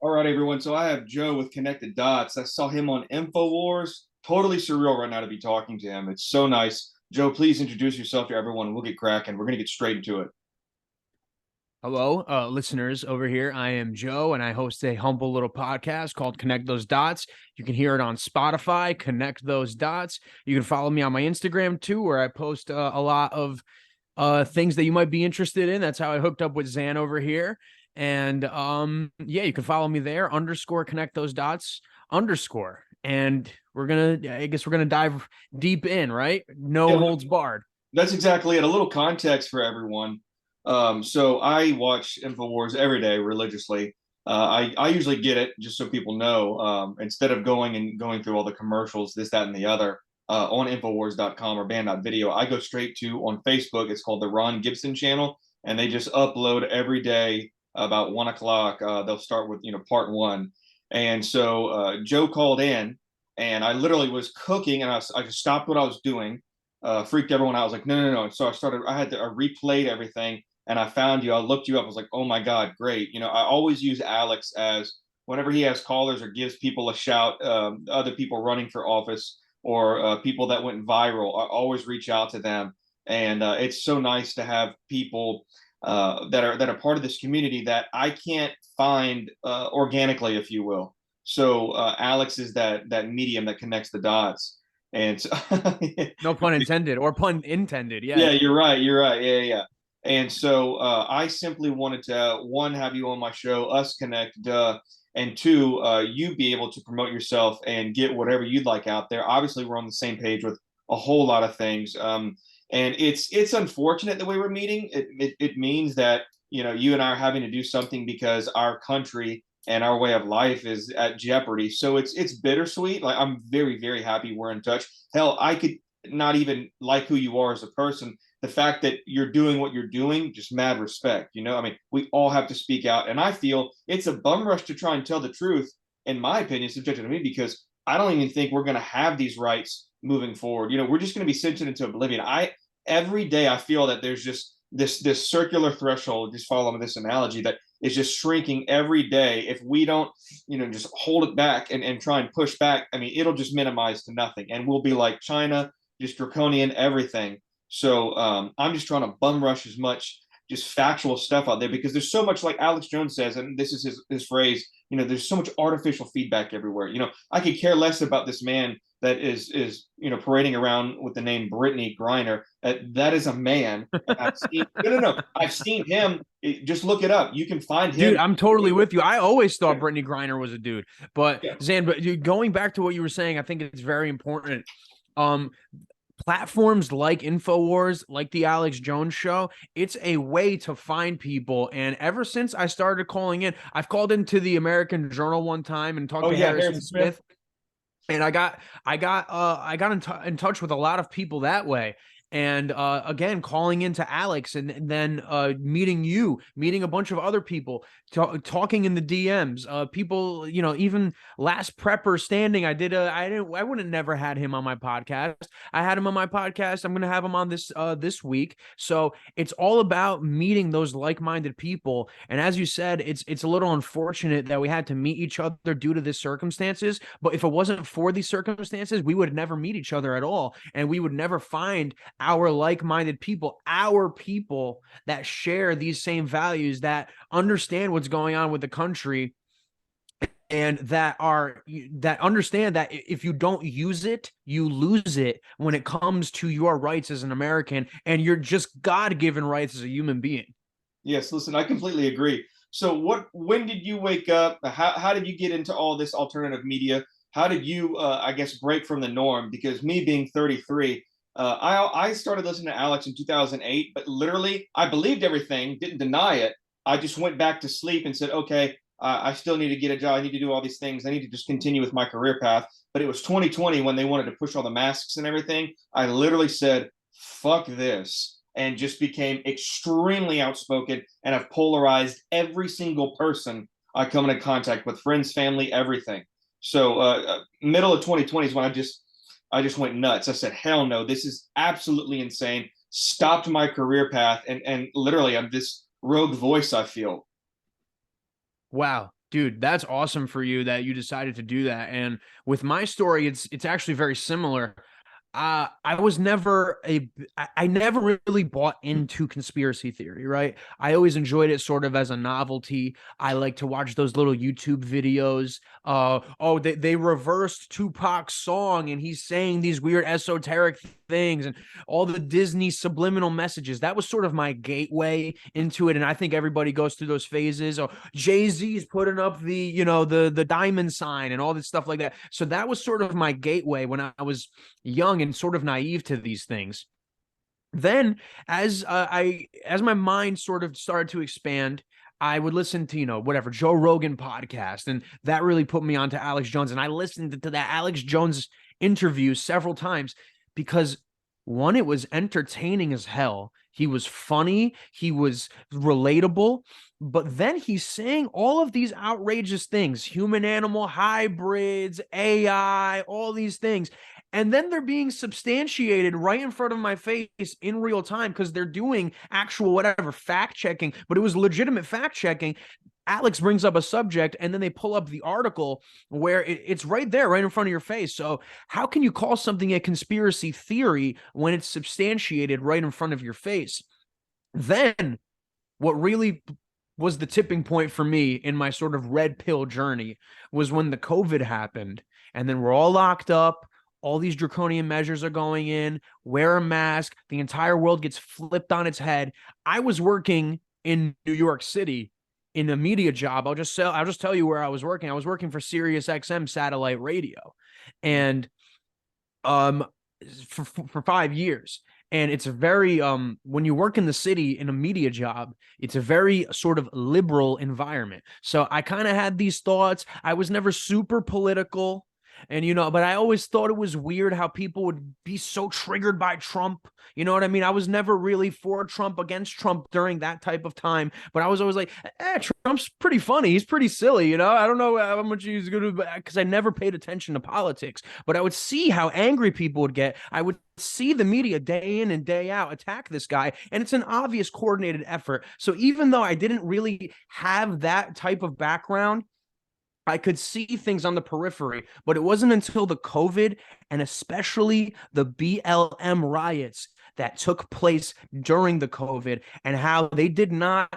All right, everyone. So I have Joe with Connected Dots. I saw him on InfoWars. Totally surreal right now to be talking to him. It's so nice. Joe, please introduce yourself to everyone and we'll get cracking. We're going to get straight into it. Hello, listeners over here. I am Joe, and I host a humble little podcast called Connect Those Dots. You can hear it on Spotify, Connect Those Dots. You can follow me on my Instagram, too, where I post a lot of things that you might be interested in. That's how I hooked up with Zan over here. And yeah, you can follow me there, _ Connect Those Dots _ And I guess we're going to dive deep in, right? No Yeah, holds barred. that's exactly it. A little context for everyone. So I watch InfoWars every day religiously. I usually get it just so people know, instead of going through all the commercials, this, that, and the other, on Infowars.com or band.video, I go straight to on Facebook. It's called the Ron Gibson channel, and they just upload every day about 1 o'clock. They'll start with, part one. And so Joe called in, and I literally was cooking, and I just stopped what I was doing, freaked everyone out. I was like, no, no, no. So I replayed everything and I found you. I looked you up. I was like, oh my God, great. I always use Alex as whenever he has callers or gives people a shout, other people running for office or people that went viral. I always reach out to them. And it's so nice to have people that are part of this community that I can't find organically, if you will. So Alex is that medium that connects the dots. And so, No pun intended or pun intended. yeah, Yes. you're right. You're right. Yeah, yeah. And so I simply wanted to one, have you on my show, us connect, and two, you be able to promote yourself and get whatever you'd like out there. Obviously, we're on the same page with a whole lot of things, and it's unfortunate the way we're meeting. It means that you and I are having to do something because our country and our way of life is at jeopardy. So it's bittersweet. Like, I'm very, very happy we're in touch. Hell, I could not even like who you are as a person. The fact that you're doing what you're doing, just mad respect. I mean, we all have to speak out. And I feel it's a bum rush to try and tell the truth, in my opinion, subjective to me, because I don't even think we're going to have these rights moving forward. We're just going to be sent into oblivion. Every day I feel that there's just this circular threshold, just following this analogy, that is just shrinking every day. If we don't, just hold it back and try and push back, I mean, it'll just minimize to nothing. And we'll be like China, just draconian everything. So I'm just trying to bum rush as much just factual stuff out there, because there's so much, like Alex Jones says, and this is his phrase, there's so much artificial feedback everywhere. I could care less about this man that is parading around with the name Brittany Griner. That is a man. I've seen him. Just look it up. You can find him. Dude, I'm totally with you. I always thought Brittany Griner was a dude. But Yeah. Zan, dude, going back to what you were saying, I think it's very important. Platforms like InfoWars, like the Alex Jones show, it's a way to find people. And ever since I started calling in, I've called into the American Journal one time and talked Oh to yeah, Harrison Harrison Smith. Smith. And I got in touch with a lot of people that way. And again, calling into Alex, and then meeting a bunch of other people, talking in the DMs, people, even last prepper standing. I wouldn't never had him on my podcast. I had him on my podcast. I'm gonna have him on this week. So it's all about meeting those like-minded people. And as you said, it's a little unfortunate that we had to meet each other due to this circumstances. But if it wasn't for these circumstances, we would never meet each other at all, and we would never find our like-minded people, our people that share these same values, that understand what's going on with the country, and that understand that if you don't use it, you lose it when it comes to your rights as an American and your just God-given rights as a human being. Yes, listen, I completely agree. So when did you wake up? How did you get into all this alternative media? How did you, I guess, break from the norm? Because me being 33, I started listening to Alex in 2008, but literally I believed everything, didn't deny it. I just went back to sleep and said, okay, I still need to get a job. I need to do all these things. I need to just continue with my career path. But it was 2020 when they wanted to push all the masks and everything. I literally said, fuck this, and just became extremely outspoken and have polarized every single person I come into contact with, friends, family, everything. So middle of 2020 is when I just went nuts. I said, hell no, this is absolutely insane. Stopped my career path, and literally I'm this rogue voice, I feel. Wow. Dude, that's awesome for you that you decided to do that. And with my story, it's actually very similar. I was never I never really bought into conspiracy theory, right? I always enjoyed it sort of as a novelty. I like to watch those little YouTube videos. Oh, they reversed Tupac's song and he's saying these weird esoteric things and all the Disney subliminal messages. That was sort of my gateway into it. And I think everybody goes through those phases. Oh, Jay-Z's putting up the, the diamond sign and all this stuff like that. So that was sort of my gateway when I was young and sort of naive to these things. Then, as my mind sort of started to expand, I would listen to whatever Joe Rogan podcast, and that really put me onto Alex Jones. And I listened to that Alex Jones interview several times because one, it was entertaining as hell. He was funny, he was relatable, but then he's saying all of these outrageous things, human animal hybrids, AI, all these things. And then they're being substantiated right in front of my face in real time because they're doing actual whatever fact checking, but it was legitimate fact checking. Alex brings up a subject and then they pull up the article where it's right there, right in front of your face. So, how can you call something a conspiracy theory when it's substantiated right in front of your face? Then, what really was the tipping point for me in my sort of red pill journey was when the COVID happened and then we're all locked up. All these draconian measures are going in, wear a mask, the entire world gets flipped on its head. I was working in New York City in a media job. I'll just tell you where I was working. I was working for Sirius XM satellite radio. And um for 5 years. And it's a very when you work in the city in a media job, it's a very sort of liberal environment. So I kind of had these thoughts. I was never super political. And but I always thought it was weird how people would be so triggered by Trump. You know what I mean? I was never really for Trump, against Trump during that type of time, but I was always like, Trump's pretty funny. He's pretty silly. I don't know how much he's good because I never paid attention to politics, but I would see how angry people would get. I would see the media day in and day out attack this guy, and it's an obvious coordinated effort. So even though I didn't really have that type of background, I could see things on the periphery, but it wasn't until the COVID and especially the BLM riots that took place during the COVID and how they did not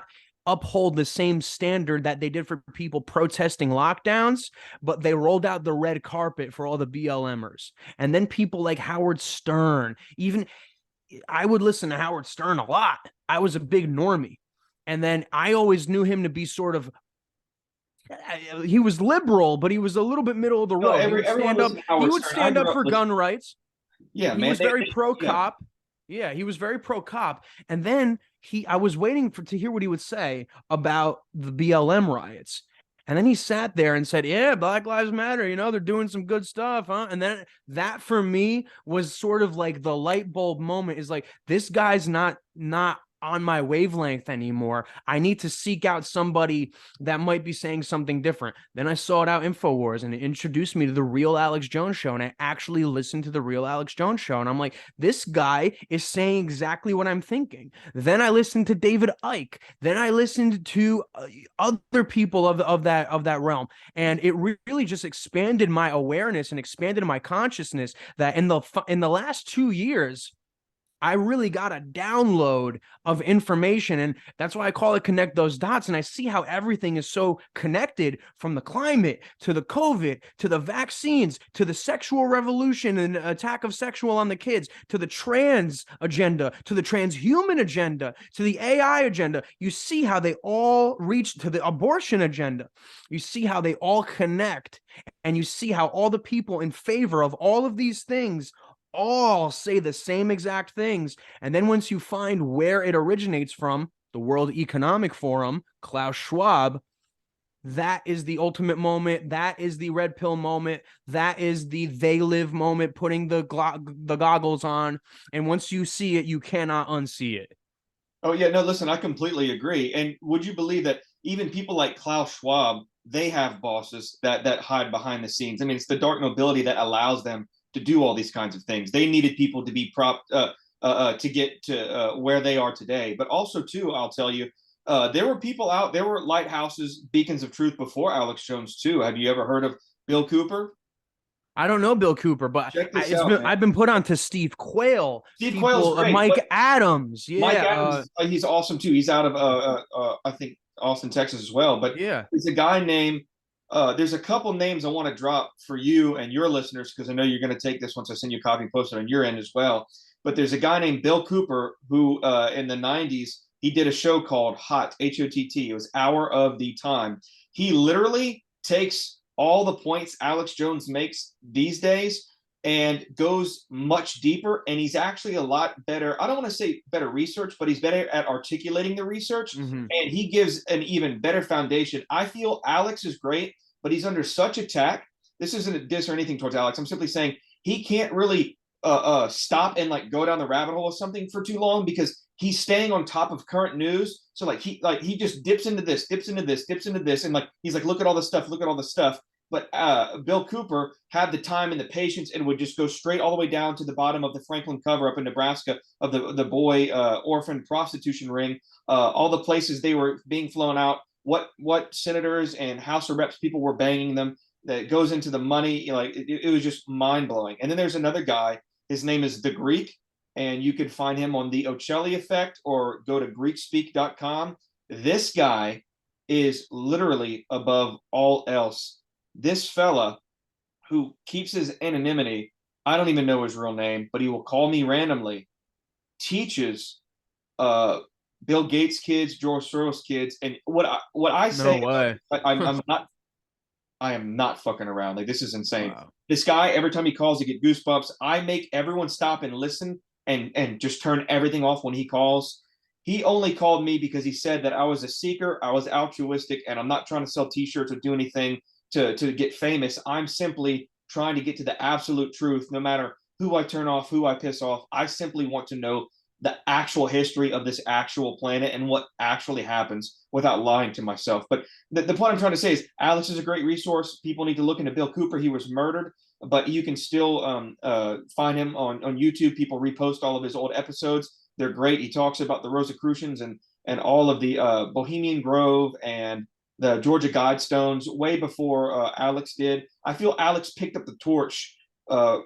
uphold the same standard that they did for people protesting lockdowns, but they rolled out the red carpet for all the BLMers. And then people like Howard Stern, even I would listen to Howard Stern a lot. I was a big normie. And then I always knew him to be sort of he was liberal, but he was a little bit middle of the road. Everyone listen to Howard He would Stern. I stand grew up up for listening. gun rights. Yeah, He man. was very pro Yeah. cop. Yeah, he was very pro cop. And then I was waiting to hear what he would say about the BLM riots. And then he sat there and said, "Yeah, Black Lives Matter. They're doing some good stuff, huh?" And then that for me was sort of like the light bulb moment. Is like, this guy's not on my wavelength anymore. I need to seek out somebody that might be saying something different. Then I sought out InfoWars and it introduced me to the Real Alex Jones Show. And I actually listened to the Real Alex Jones Show. And I'm like, this guy is saying exactly what I'm thinking. Then I listened to David Icke. Then I listened to other people of that realm. And it really just expanded my awareness and expanded my consciousness that in the last 2 years, I really got a download of information. And that's why I call it connect those dots. And I see how everything is so connected, from the climate to the COVID, to the vaccines, to the sexual revolution and attack of sexual on the kids, to the trans agenda, to the transhuman agenda, to the AI agenda. You see how they all reach to the abortion agenda. You see how they all connect. And you see how all the people in favor of all of these things all say the same exact things. And then once you find where it originates from, the World Economic Forum, Klaus Schwab, that is the ultimate moment. That is the red pill moment. That is the they live moment, putting the goggles on. And once you see it, you cannot unsee it. Oh yeah, no, listen, I completely agree. And would you believe that even people like Klaus Schwab, they have bosses that hide behind the scenes? I mean, it's the dark nobility that allows them to do all these kinds of things. They needed people to be to get to where they are today. But also, too, I'll tell you, There were people out. There were lighthouses, beacons of truth before Alex Jones too. Have you ever heard of Bill Cooper? I don't know Bill Cooper, but Check this out, man. I've been put on to Steve Quayle, Steve Quayle's people, great, Mike but Adams, Mike yeah, Adams, he's awesome too. He's out of I think Austin, Texas as well. But yeah. there's a guy named. There's a couple names I want to drop for you and your listeners because I know you're going to take this once I send you a copy and post it on your end as well. But there's a guy named Bill Cooper who, in the '90s, he did a show called H.O.T.T. H-O-T-T. It was Hour of the Time. He literally takes all the points Alex Jones makes these days and goes much deeper. And he's actually a lot better. I don't want to say better research, but he's better at articulating the research. Mm-hmm. And he gives an even better foundation. I feel Alex is great, but he's under such attack. This isn't a diss or anything towards Alex. I'm simply saying he can't really stop and like go down the rabbit hole of something for too long because he's staying on top of current news. So he just dips into this, dips into this, dips into this, and like he's like, look at all this stuff, look at all this stuff. But Bill Cooper had the time and the patience and would just go straight all the way down to the bottom of the Franklin cover up in Nebraska of the boy orphan prostitution ring, all the places they were being flown out, what senators and House of Reps people were banging them. That goes into the money, like it was just mind blowing. And then there's another guy. His name is The Greek, and you can find him on the Ochelli Effect or go to GreekSpeak.com. This guy is literally above all else. This fella who keeps his anonymity, I don't even know his real name, but he will call me randomly, teaches Bill Gates kids, George Soros kids, and what I say, No way. I am not fucking around. Like this is insane. Wow. This guy, every time he calls, you get goosebumps. I make everyone stop and listen and just turn everything off when he calls. He only called me because he said that I was a seeker, I was altruistic, and I'm not trying to sell T-shirts or do anything to get famous. I'm simply trying to get to the absolute truth, no matter who I turn off, who I piss off. I simply want to know the actual history of this actual planet and what actually happens without lying to myself. But the point I'm trying to say is Alex is a great resource. People need to look into Bill Cooper. He was murdered, but you can still find him on YouTube. People repost all of his old episodes. They're great. He talks about the Rosicrucians and all of the Bohemian Grove and the Georgia Guidestones way before Alex did. I feel Alex picked up the torch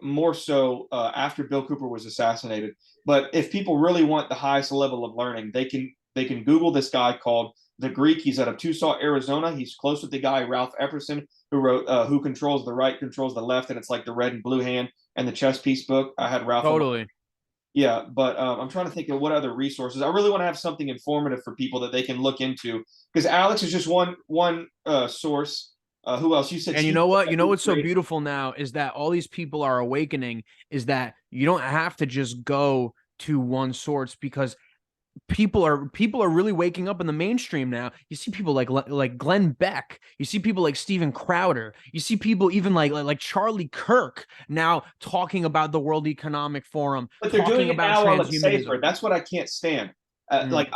more so after Bill Cooper was assassinated. But if people really want the highest level of learning, they can Google this guy called The Greek. He's out of Tucson, Arizona. He's close with the guy Ralph Epperson who wrote "Who Controls the Right Controls the Left," and it's like the red and blue hand and the chess piece book. I had Ralph. Totally. Yeah, but I'm trying to think of what other resources. I really want to have something informative for people that they can look into because Alex is just one source. Who else? You said, And you know what? You know what's so beautiful now is that all these people are awakening is that you don't have to just go to one source because people are really waking up in the mainstream now. You see people like Glenn Beck. You see people like Steven Crowder. You see people even like Charlie Kirk now talking about the World Economic Forum, but they're doing talking it about now while it's safer. transhumanism. That's what I can't stand. Like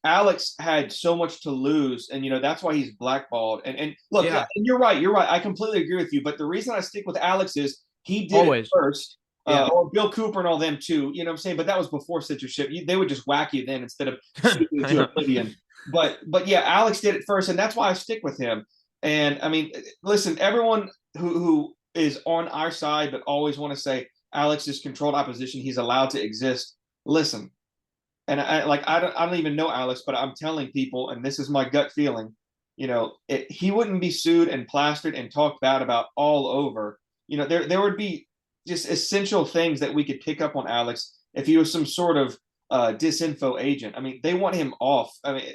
Alex had so much to lose, and that's why he's blackballed. And look, Yeah, and you're right. You're right. I completely agree with you. But the reason I stick with Alex is he did it always. first. Yeah. Or Bill Cooper and all them too. You know what I'm saying? But that was before censorship. They would just whack you then instead of shooting you to oblivion. But yeah, Alex did it first, and that's why I stick with him. And I mean, listen, everyone who is on our side but always want to say Alex is controlled opposition, he's allowed to exist. Listen, and I don't even know Alex, but I'm telling people, and this is my gut feeling. He wouldn't be sued and plastered and talked bad about all over. There would be just essential things that we could pick up on Alex if he was some sort of disinfo agent. I mean, they want him off. I mean,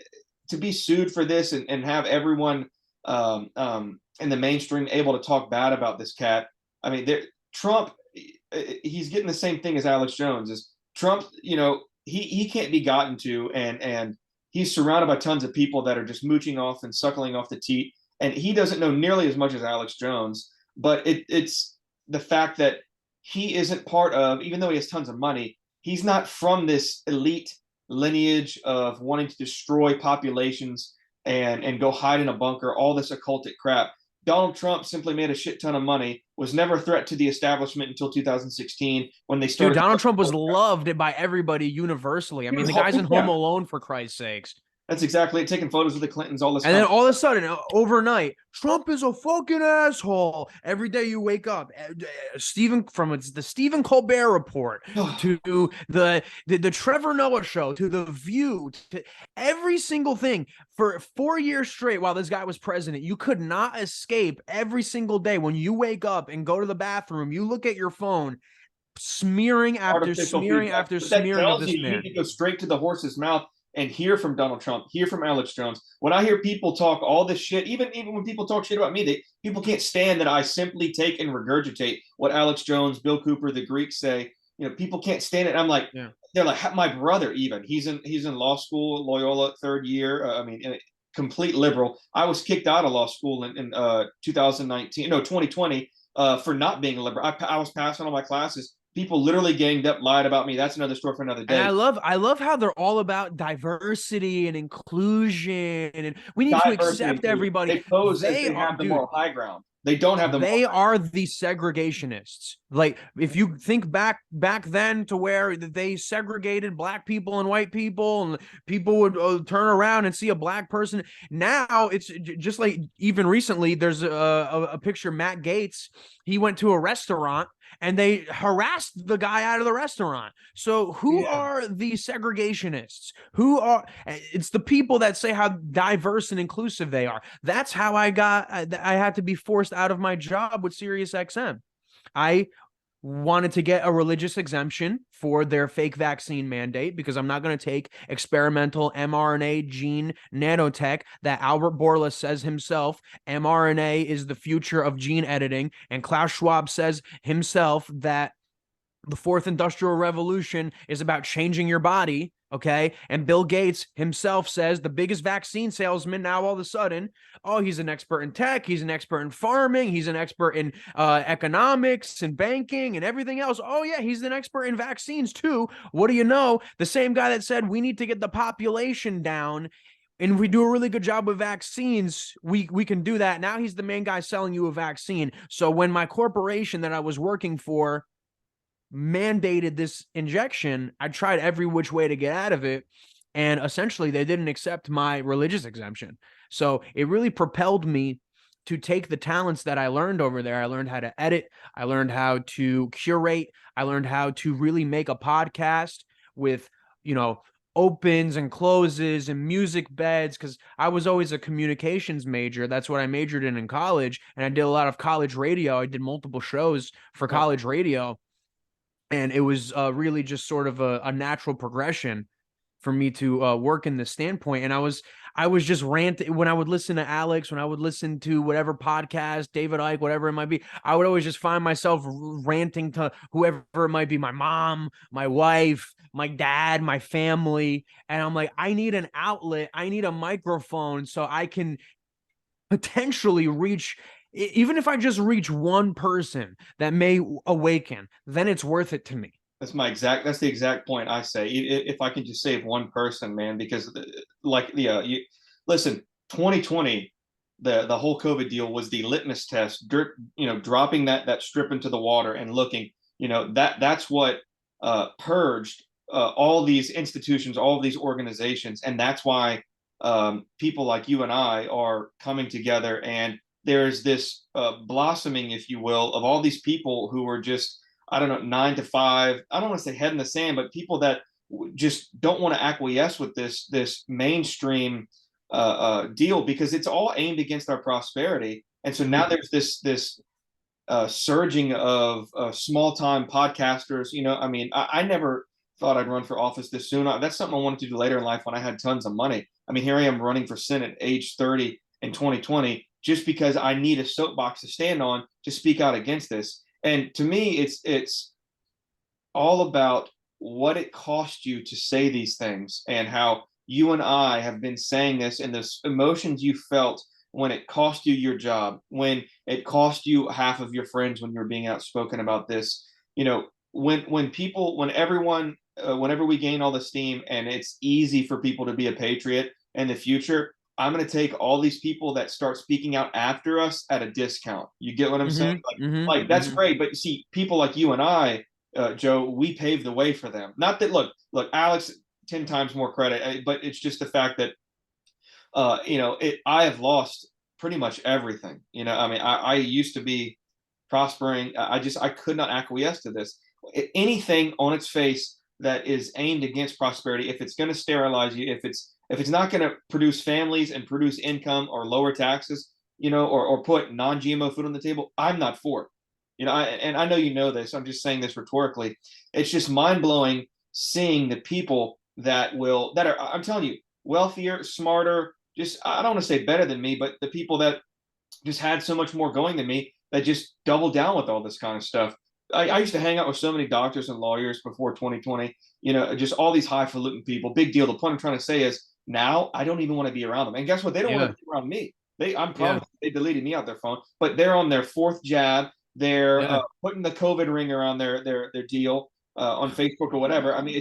to be sued for this and have everyone in the mainstream able to talk bad about this cat. I mean, Trump, he's getting the same thing as Alex Jones. Is Trump? He can't be gotten to, and he's surrounded by tons of people that are just mooching off and suckling off the teat, and he doesn't know nearly as much as Alex Jones. But it's the fact that he isn't part of, even though he has tons of money, he's not from this elite lineage of wanting to destroy populations and go hide in a bunker, all this occultic crap. Donald Trump simply made a shit ton of money, was never a threat to the establishment until 2016 when they started. Dude, Donald Trump was loved by everybody universally. I mean, the guy's in Home Alone, for Christ's sakes. That's exactly it. Taking photos with the Clintons, all this And kind then of all of a sudden, overnight, Trump is a fucking asshole. Every day you wake up, Stephen from it's the Stephen Colbert Report stuff. to the Trevor Noah Show to the View to every single thing for 4 years straight while this guy was president. You could not escape every single day when you wake up and go to the bathroom. You look at your phone, smearing after Artificial smearing feedback. after But that smearing of tells this you man. need to go straight to the horse's mouth and hear from Donald Trump, hear from Alex Jones. When I hear people talk all this shit, even when people talk shit about me, people can't stand that I simply take and regurgitate what Alex Jones, Bill Cooper, the Greeks say. People can't stand it. I'm like, Yeah. they're like my brother. Even he's in law school, Loyola, third year. I mean, complete liberal. I was kicked out of law school in 2019, no 2020, for not being a liberal. I was passing all my classes. People literally ganged up, lied about me. That's another story for another And day. I love how they're all about diversity and inclusion and we need to Diversity and accept inclusion. everybody. They pose as They they are, have the dude, moral high ground. They don't have the moral they high ground. are the segregationists. Like if you think back then to where they segregated black people and white people and people would turn around and see a black person. Now it's just like even recently there's a picture Matt Gaetz, he went to a restaurant and they harassed the guy out of the restaurant. So who Yeah. are the segregationists? Who are it's the people that say how diverse and inclusive they are. That's how I had to be forced out of my job with SiriusXM. I wanted to get a religious exemption for their fake vaccine mandate because I'm not going to take experimental mRNA gene nanotech that Albert Bourla says himself. mRNA is the future of gene editing. And Klaus Schwab says himself that the fourth industrial revolution is about changing your body. Okay. And Bill Gates himself says the biggest vaccine salesman now all of a sudden, oh, he's an expert in tech. He's an expert in farming. He's an expert in economics and banking and everything else. Oh, yeah. He's an expert in vaccines too. What do you know? The same guy that said we need to get the population down and if we do a really good job with vaccines, we can do that. Now he's the main guy selling you a vaccine. So when my corporation that I was working for mandated this injection, I tried every which way to get out of it. And essentially, they didn't accept my religious exemption. So it really propelled me to take the talents that I learned over there. I learned how to edit, I learned how to curate, I learned how to really make a podcast with, opens and closes and music beds because I was always a communications major. That's what I majored in college. And I did a lot of college radio. I did multiple shows for college radio. And it was really just sort of a natural progression for me to work in this standpoint. And I was just ranting when I would listen to Alex, when I would listen to whatever podcast, David Icke, whatever it might be. I would always just find myself ranting to whoever it might be, my mom, my wife, my dad, my family. And I'm like, I need an outlet. I need a microphone so I can potentially reach, even if I just reach one person that may awaken, then it's worth it to me. That's the exact point I say. If I can just save one person, man, because listen, 2020, the whole COVID deal was the litmus test. Dropping that strip into the water and looking, that's what purged all these institutions, all of these organizations, and that's why people like you and I are coming together. And there's this blossoming, if you will, of all these people who are just, I don't know, 9 to 5. I don't want to say head in the sand, but people that just don't want to acquiesce with this mainstream deal because it's all aimed against our prosperity. And so now there's this surging of small time podcasters. I mean, I never thought I'd run for office this soon. That's something I wanted to do later in life when I had tons of money. I mean, here I am running for Senate age 30 in 2020 just because I need a soapbox to stand on to speak out against this. And to me, it's all about what it cost you to say these things and how you and I have been saying this and the emotions you felt when it cost you your job, when it cost you half of your friends when you were being outspoken about this. When everyone, whenever we gain all the steam and it's easy for people to be a patriot in the future, I'm going to take all these people that start speaking out after us at a discount. You get what I'm saying? Like that's great. But see, people like you and I, Joe, we paved the way for them. Not that, look, Alex, 10 times more credit, but it's just the fact that I have lost pretty much everything. I mean, I used to be prospering. I could not acquiesce to this. Anything on its face that is aimed against prosperity, if it's going to sterilize you, if it's not going to produce families and produce income or lower taxes, or put non-GMO food on the table, I'm not for it. And I know this. I'm just saying this rhetorically. It's just mind blowing seeing the people that are, I'm telling you, wealthier, smarter, just, I don't want to say better than me, but the people that just had so much more going than me that just doubled down with all this kind of stuff. I used to hang out with so many doctors and lawyers before 2020, just all these highfalutin people. Big deal. The point I'm trying to say is now I don't even want to be around them. And guess what? They don't want Yeah. to be around me. I'm Yeah. promised they deleted me out their phone, but they're on their fourth jab. They're Yeah. putting the COVID ring around their deal on Facebook or whatever. I mean,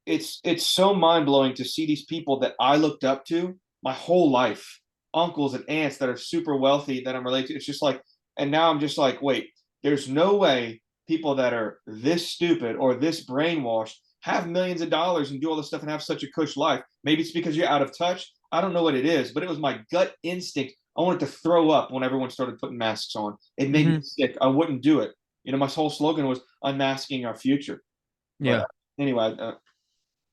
it's so mind blowing to see these people that I looked up to my whole life, uncles and aunts that are super wealthy that I'm related to. It's just like, and now I'm just like, wait, there's no way people that are this stupid or this brainwashed have millions of dollars and do all this stuff and have such a cush life. Maybe it's because you're out of touch. I don't know what it is, but it was my gut instinct. I wanted to throw up when everyone started putting masks on. It made me Hmm. sick. I wouldn't do it. My whole slogan was unmasking our future. But Yeah. anyway,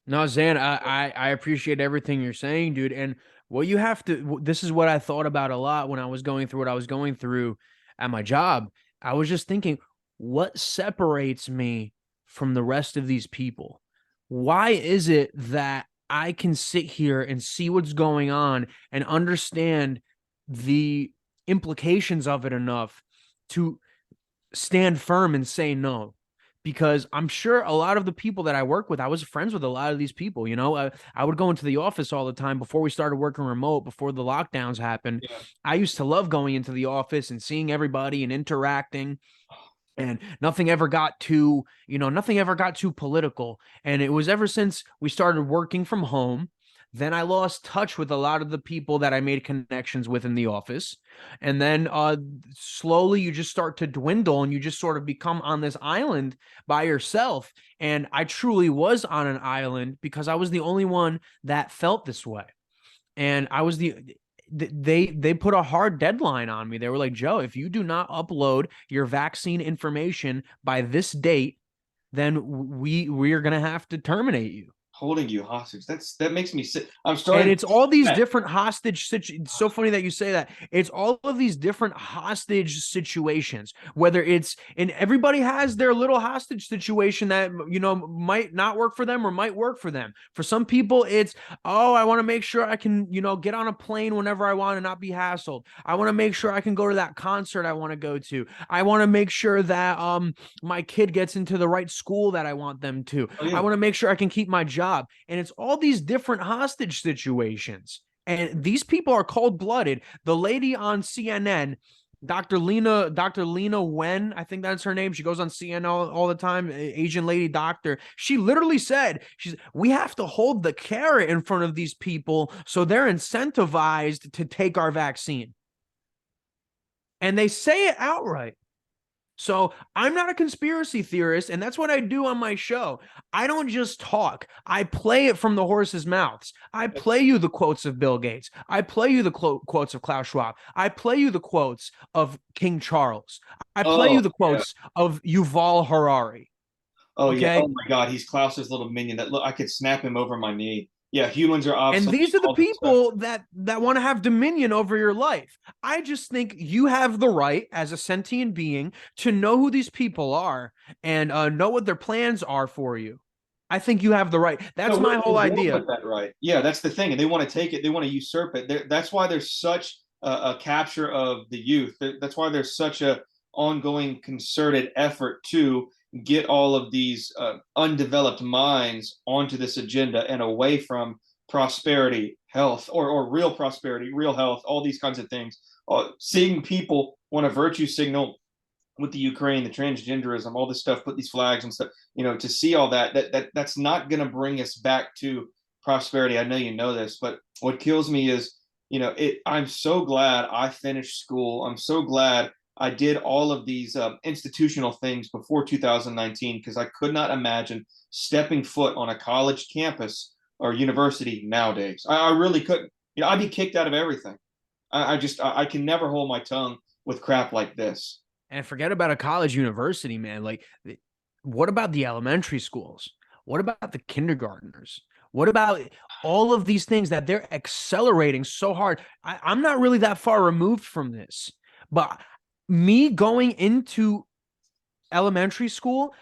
No, Zan, I appreciate everything you're saying, dude. And what you have to, this is what I thought about a lot when I was going through what I was going through at my job. I was just thinking, what separates me from the rest of these people? Why is it that I can sit here and see what's going on and understand the implications of it enough to stand firm and say no? Because I'm sure a lot of the people that I work with, I was friends with a lot of these people. I would go into the office all the time before we started working remote, before the lockdowns happened. yeah. I used to love going into the office and seeing everybody and interacting, and nothing ever got too political. And it was ever since we started working from home, then I lost touch with a lot of the people that I made connections with in the office. And then slowly you just start to dwindle and you just sort of become on this island by yourself. And I truly was on an island because I was the only one that felt this way. And I was they put a hard deadline on me. They were like, Joe, if you do not upload your vaccine information by this date, then we are gonna have to terminate you. Holding you hostage. That makes me sick. I'm And starting. it's all these different hostage It's so funny that you say that. It's all of these different hostage situations, whether it's, and everybody has their little hostage situation that, might not work for them or might work for them. For some people, it's, oh, I want to make sure I can, get on a plane whenever I want and not be hassled. I want to make sure I can go to that concert I want to go to. I want to make sure that my kid gets into the right school that I want them to. Oh I yeah. want to make sure I can keep my job. And it's all these different hostage situations. And these people are cold-blooded. The lady on CNN, Dr. Lena Wen, I think that's her name. She goes on CNN all the time, Asian lady doctor. She literally said, we have to hold the carrot in front of these people so they're incentivized to take our vaccine. And they say it outright. So I'm not a conspiracy theorist, and that's what I do on my show. I don't just talk. I play it from the horse's mouths. I play you the quotes of Bill Gates. I play you the quotes of Klaus Schwab. I play you the quotes of King Charles. I play Oh you the yeah. quotes of Yuval Harari. Oh yeah. Okay. Oh my God. He's Klaus's little minion. That look, I could snap him over my knee. Yeah. Humans are And obsolete. these are the All this stuff. people that want to have dominion over your life. I just think you have the right as a sentient being to know who these people are and know what their plans are for you. I think you have the right. No, That's we're my whole born idea. with that right. Yeah, that's the thing, and they want to take it. They want to usurp it. That's why there's such a capture of the youth. That's why there's such a ongoing concerted effort to get all of these undeveloped minds onto this agenda and away from prosperity, health, or real prosperity, real health, all these kinds of things. Seeing people want a virtue signal with the Ukraine, the transgenderism, all this stuff, put these flags and stuff, to see all that's not going to bring us back to prosperity. I know you know this, but what kills me is, I'm so glad I finished school. I'm so glad I did all of these institutional things before 2019 because I could not imagine stepping foot on a college campus or university nowadays. I really couldn't. I'd be kicked out of everything. I can never hold my tongue with crap like this. And forget about a college university, man. Like, what about the elementary schools? What about the kindergartners? What about all of these things that they're accelerating so hard? I'm not really that far removed from this, but me going into elementary school,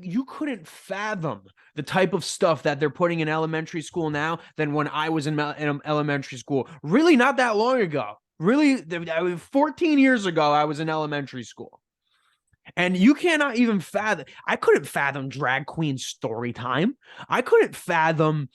you couldn't fathom the type of stuff that they're putting in elementary school now than when I was in elementary school. Really, not that long ago. Really, 14 years ago, I was in elementary school. And you cannot even fathom. I couldn't fathom drag queen story time. I couldn't fathom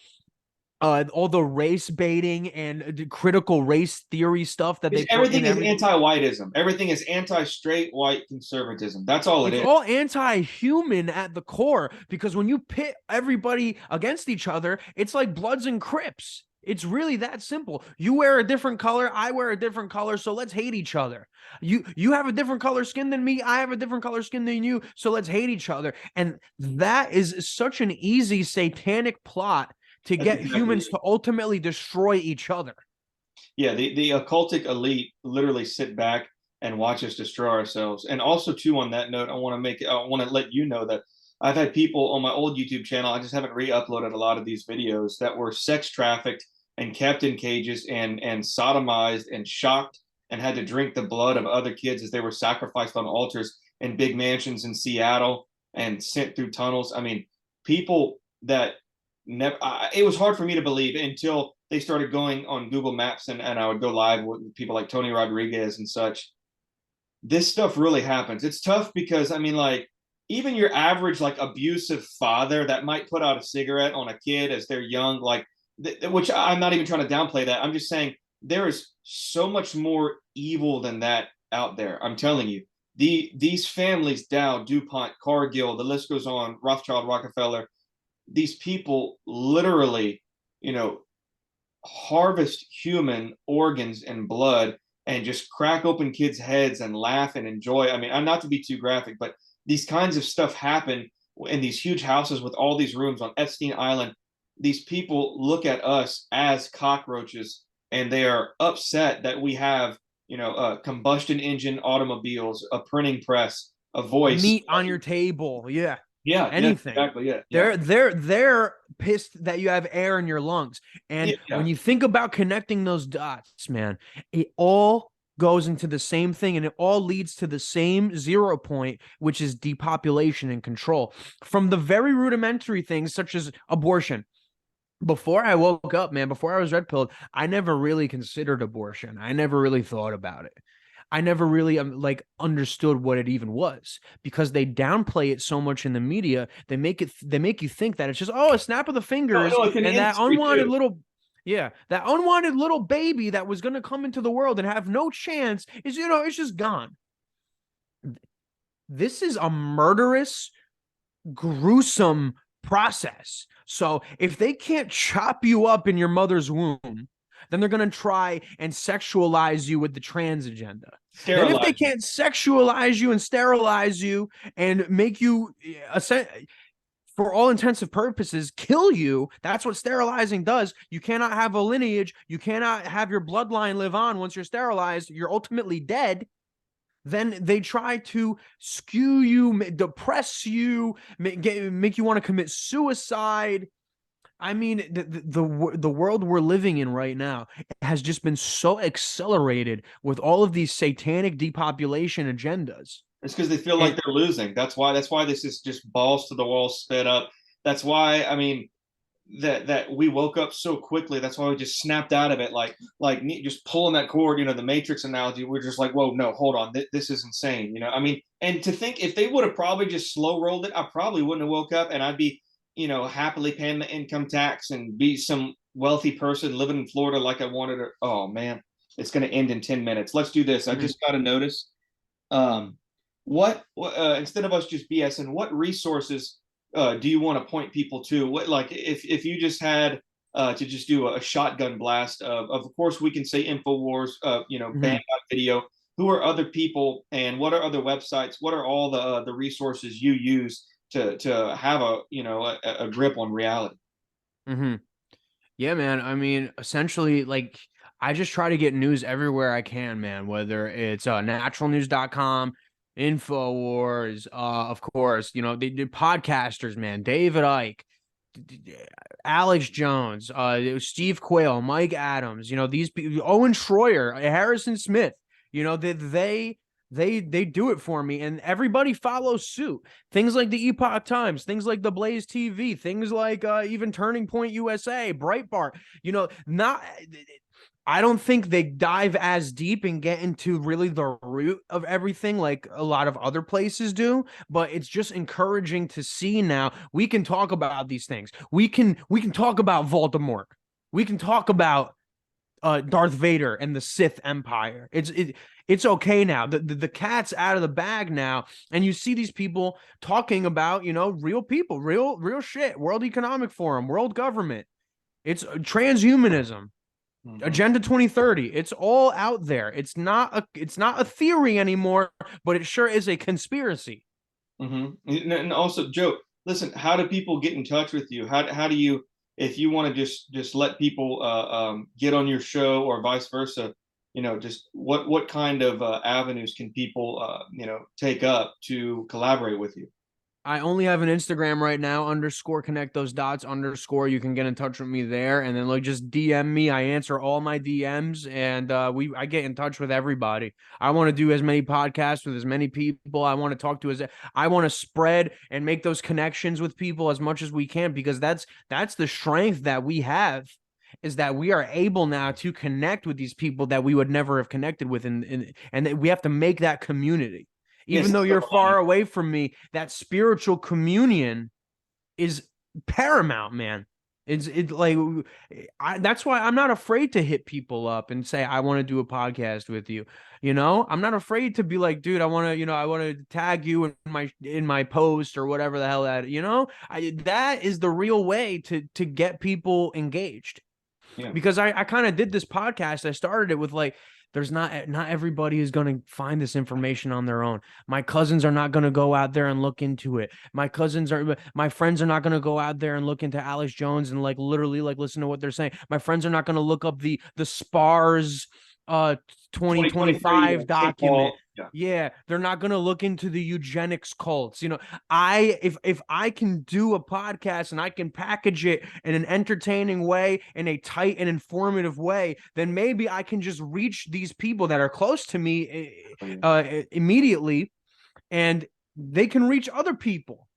all the race baiting and the critical race theory stuff that they Because put in everything is everything. anti-whiteism. Everything is anti-straight white conservatism. That's all it It's is. all anti-human at the core, because when you pit everybody against each other, it's like Bloods and Crips. It's really that simple. You wear a different color, I wear a different color, so let's hate each other. You have a different color skin than me, I have a different color skin than you, so let's hate each other. And that is such an easy satanic plot to That's get exactly humans it. to ultimately destroy each other. Yeah, the occultic elite literally sit back and watch us destroy ourselves. And also, too, on that note, I want to let you know that I've had people on my old YouTube channel. I just haven't re-uploaded a lot of these videos that were sex trafficked and kept in cages and sodomized and shocked and had to drink the blood of other kids as they were sacrificed on altars in big mansions in Seattle and sent through tunnels. I mean, people that never. It was hard for me to believe until they started going on Google Maps and I would go live with people like Tony Rodriguez and such. This stuff really happens. It's tough because I mean, like, even your average like abusive father that might put out a cigarette on a kid as they're young, like, which I'm not even trying to downplay that. I'm just saying there is so much more evil than that out there. I'm telling you, these families, Dow, DuPont, Cargill, the list goes on, Rothschild, Rockefeller, these people literally, you know, harvest human organs and blood and just crack open kids' heads and laugh and enjoy. I mean, I'm not to be too graphic, but these kinds of stuff happen in these huge houses with all these rooms on Epstein Island. These people look at us as cockroaches and they are upset that we have, a combustion engine automobiles, a printing press, a voice. Meat on your table. Yeah. Yeah, yeah, Anything. exactly. Yeah, yeah, They're pissed that you have air in your lungs. And yeah, yeah. when you think about connecting those dots, man, it all goes into the same thing, and it all leads to the same 0 point, which is depopulation and control. From the very rudimentary things such as abortion. Before I woke up, man, before I was red pilled, I never really considered abortion. I never really thought about it. I never really like understood what it even was, because they downplay it so much in the media. They make you think that it's just, oh, a snap of the No, fingers, no, it's an and that industry unwanted too. little, yeah, that unwanted little baby that was going to come into the world and have no chance is, it's just gone. This is a murderous, gruesome process. So if they can't chop you up in your mother's womb, then they're going to try and sexualize you with the trans agenda. Then if they Sterilize you. can't sexualize you and sterilize you and make you, for all intensive purposes, kill you, that's what sterilizing does. You cannot have a lineage. You cannot have your bloodline live on. Once you're sterilized, you're ultimately dead. Then they try to skew you, depress you, make you want to commit suicide. I mean, the world we're living in right now has just been so accelerated with all of these satanic depopulation agendas. It's because they feel like And they're losing. That's why this is just balls to the wall, spit up. That's why I mean that we woke up so quickly. That's why we just snapped out of it, like just pulling that cord. The Matrix analogy. We're just like, whoa, no, hold on, this is insane. I mean, and to think if they would have probably just slow rolled it, I probably wouldn't have woke up, and I'd be, happily paying the income tax and be some wealthy person living in Florida like I wanted. Oh man, it's going to end in 10 minutes. Let's do this. I mhm. just got a notice. Um, what instead of us just BSing, what resources do you want to point people to? What, like, if you just had to just do a shotgun blast of course we can say Infowars, Mhm. Band Video. Who are other people and what are other websites? What are all the resources you use to have a grip on reality? Mhm. Yeah, man. I mean, essentially, like, I just try to get news everywhere I can, man, whether it's naturalnews.com, InfoWars, of course, you know, they did podcasters, man, David Icke, Alex Jones, Steve Quayle, Mike Adams, you know, these people, Owen Schroyer, Harrison Smith, you know, they do it for me, and everybody follows suit. Things like the Epoch Times, things like the Blaze TV, things like even Turning Point USA, Breitbart. You know, not. I don't think they dive as deep and get into really the root of everything like a lot of other places do, but it's just encouraging to see now we can talk about these things. We can talk about Voldemort. We can talk about Darth Vader and the Sith Empire. It's okay now. The cat's out of the bag now, and you see these people talking about, you know, real people, real shit. World Economic Forum, world government. It's transhumanism. Mm-hmm. Agenda 2030. It's all out there. It's not a theory anymore, but it sure is a conspiracy. Mm-hmm. And also, Joe, listen, how do people get in touch with you? How do you, if you want to just let people get on your show or vice versa, you know, just what kind of avenues can people you know, take up to collaborate with you? I only have an Instagram right now, underscore connect those dots underscore. You can get in touch with me there, and then like just DM me. I answer all my DMs, and I get in touch with everybody. I want to do as many podcasts with as many people. I want to talk to as I want to spread and make those connections with people as much as we can, because that's the strength that we have, is that we are able now to connect with these people that we would never have connected with, and that we have to make that community. Even Yes. though you're far away from me, that spiritual communion is paramount, man. It's like that's why I'm not afraid to hit people up and say I want to do a podcast with you. You know, I'm not afraid to be like, dude, I want to, you know, I want to tag you in my post or whatever the hell that, you know, that is the real way to get people engaged. Yeah. Because I kind of did this podcast. I started it with like, there's not everybody is going to find this information on their own. My cousins are not going to go out there and look into it. My friends are not going to go out there and look into Alex Jones and like literally like listen to what they're saying. My friends are not going to look up the SPARS 2023 2025 document. football. Yeah. Yeah, they're not going to look into the eugenics cults. You know, if I can do a podcast and I can package it in an entertaining way, in a tight and informative way, then maybe I can just reach these people that are close to me immediately, and they can reach other people.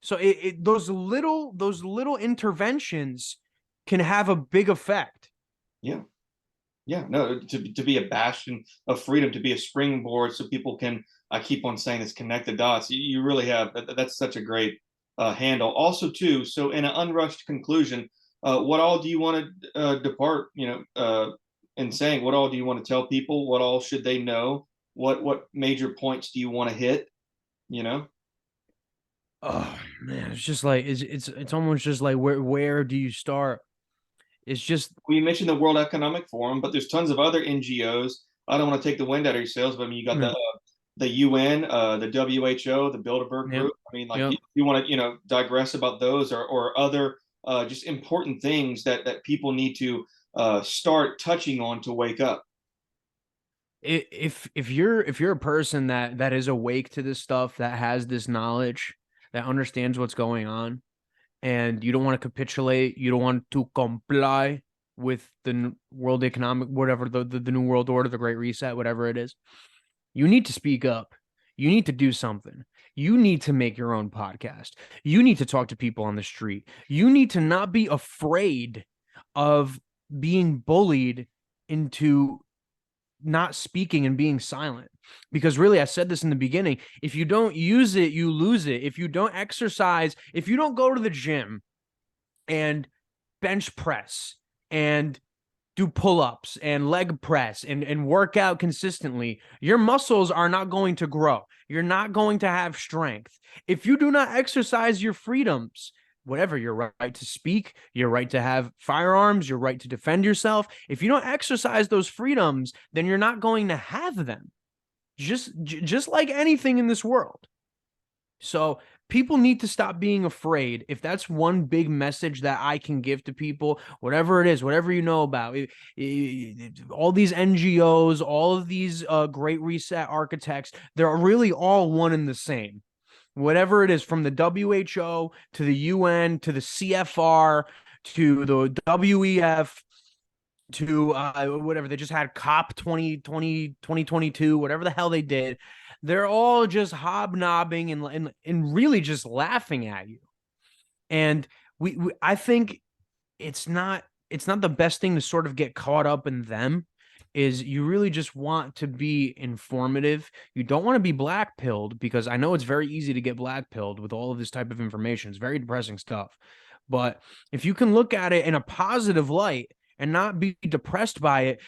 So those little interventions can have a big effect. Yeah. Yeah, no, to be a bastion of freedom, to be a springboard, so people can. I keep on saying this, connect the dots. You really have. That's such a great handle. Also, too. So, in an unrushed conclusion, what all do you want to depart? You know, in saying what all do you want to tell people? What all should they know? What major points do you want to hit? You know. Oh man, it's just like it's almost just like where do you start? It's just We mentioned the World Economic Forum, but there's tons of other NGOs. I don't want to take the wind out of your sails, but I mean, you got mm, the UN, the WHO, the Bilderberg yep, Group. I mean, like yep. you want to, you know, digress about those or other just important things that people need to start touching on to wake up. If you're a person that is awake to this stuff, that has this knowledge, that understands what's going on, and you don't want to capitulate, you don't want to comply with the world economic, whatever the new world order, the Great Reset, whatever it is, you need to speak up. You need to do something. You need to make your own podcast. You need to talk to people on the street. You need to not be afraid of being bullied into not speaking and being silent. Because really, I said this in the beginning, if you don't use it, you lose it. If you don't exercise, if you don't go to the gym and bench press and do pull-ups and leg press and work out consistently, your muscles are not going to grow. You're not going to have strength. If you do not exercise your freedoms, whatever, your right to speak, your right to have firearms, your right to defend yourself, if you don't exercise those freedoms, then you're not going to have them. Just like anything in this world. So people need to stop being afraid. If that's one big message that I can give to people, whatever it is, whatever you know about all these NGOs, all of these Great Reset architects, they're really all one and the same. Whatever it is, from the WHO to the UN to the CFR to the WEF to whatever they just had, COP 2020 2022, whatever the hell they did, they're all just hobnobbing and really just laughing at you. And I think it's not the best thing to sort of get caught up in them. Is you really just want to be informative. You don't want to be black pilled, because I know it's very easy to get black pilled with all of this type of information. It's very depressing stuff. But if you can look at it in a positive light and not be depressed by it,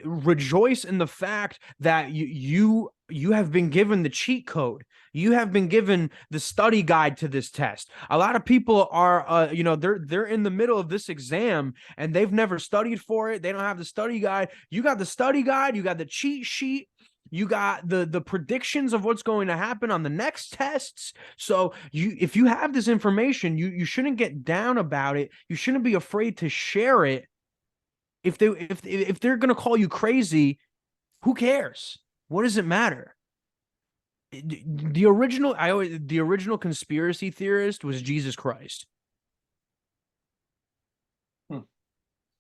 rejoice in the fact that you have been given the cheat code. You have been given the study guide to this test. A lot of people are, they're in the middle of this exam and they've never studied for it. They don't have the study guide. You got the study guide. You got the cheat sheet. You got the predictions of what's going to happen on the next tests. So if you have this information, you shouldn't get down about it. You shouldn't be afraid to share it. If they're going to call you crazy, who cares? What does it matter? The original conspiracy theorist was Jesus Christ.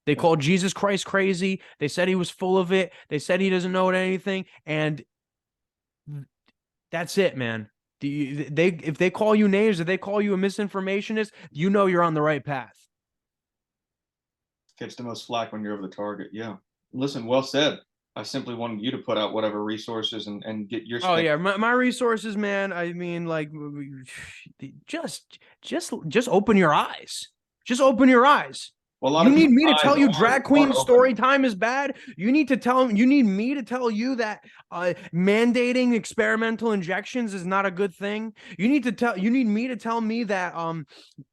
They called Jesus Christ crazy. They said he was full of it. They said he doesn't know anything. And that's it, man. If they call you names, if they call you a misinformationist, you know you're on the right path. Catch the most flack when you're over the target. Yeah. Listen, well said. I simply wanted you to put out whatever resources and get your. Oh yeah, my resources, man. I mean, like, just open your eyes. Just open your eyes. Well, you need me to tell you drag queen story time is bad? You need me to tell you that mandating experimental injections is not a good thing? You need me to tell me that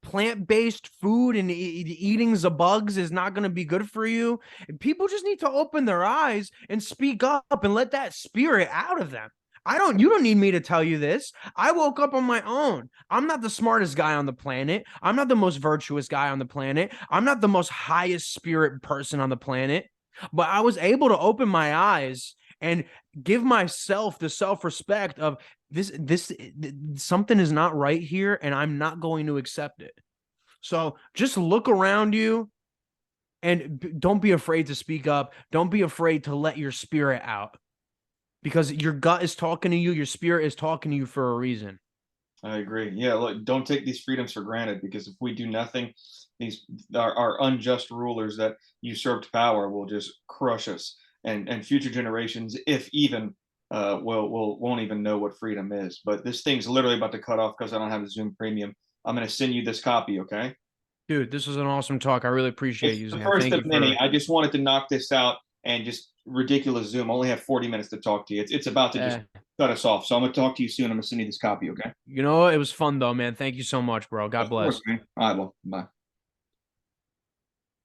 plant-based food and eating the bugs is not going to be good for you? People just need to open their eyes and speak up and let that spirit out of them. You don't need me to tell you this. I woke up on my own. I'm not the smartest guy on the planet. I'm not the most virtuous guy on the planet. I'm not the most highest spirit person on the planet. But I was able to open my eyes and give myself the self-respect of this something is not right here, and I'm not going to accept it. So just look around you and don't be afraid to speak up. Don't be afraid to let your spirit out. Because your gut is talking to you, your spirit is talking to you for a reason. I agree. Yeah, look, don't take these freedoms for granted, because if we do nothing, our unjust rulers that usurped power will just crush us, and future generations, if even, won't even know what freedom is. But this thing's literally about to cut off because I don't have the Zoom Premium. I'm going to send you this copy, okay? Dude, this was an awesome talk. I really appreciate you. It's the first of many. I just wanted to knock this out. And just ridiculous Zoom. I only have 40 minutes to talk to you. It's about to just cut us off. So I'm going to talk to you soon. I'm going to send you this copy, okay? You know what? It was fun, though, man. Thank you so much, bro. God bless. Course, man. All right, well, bye.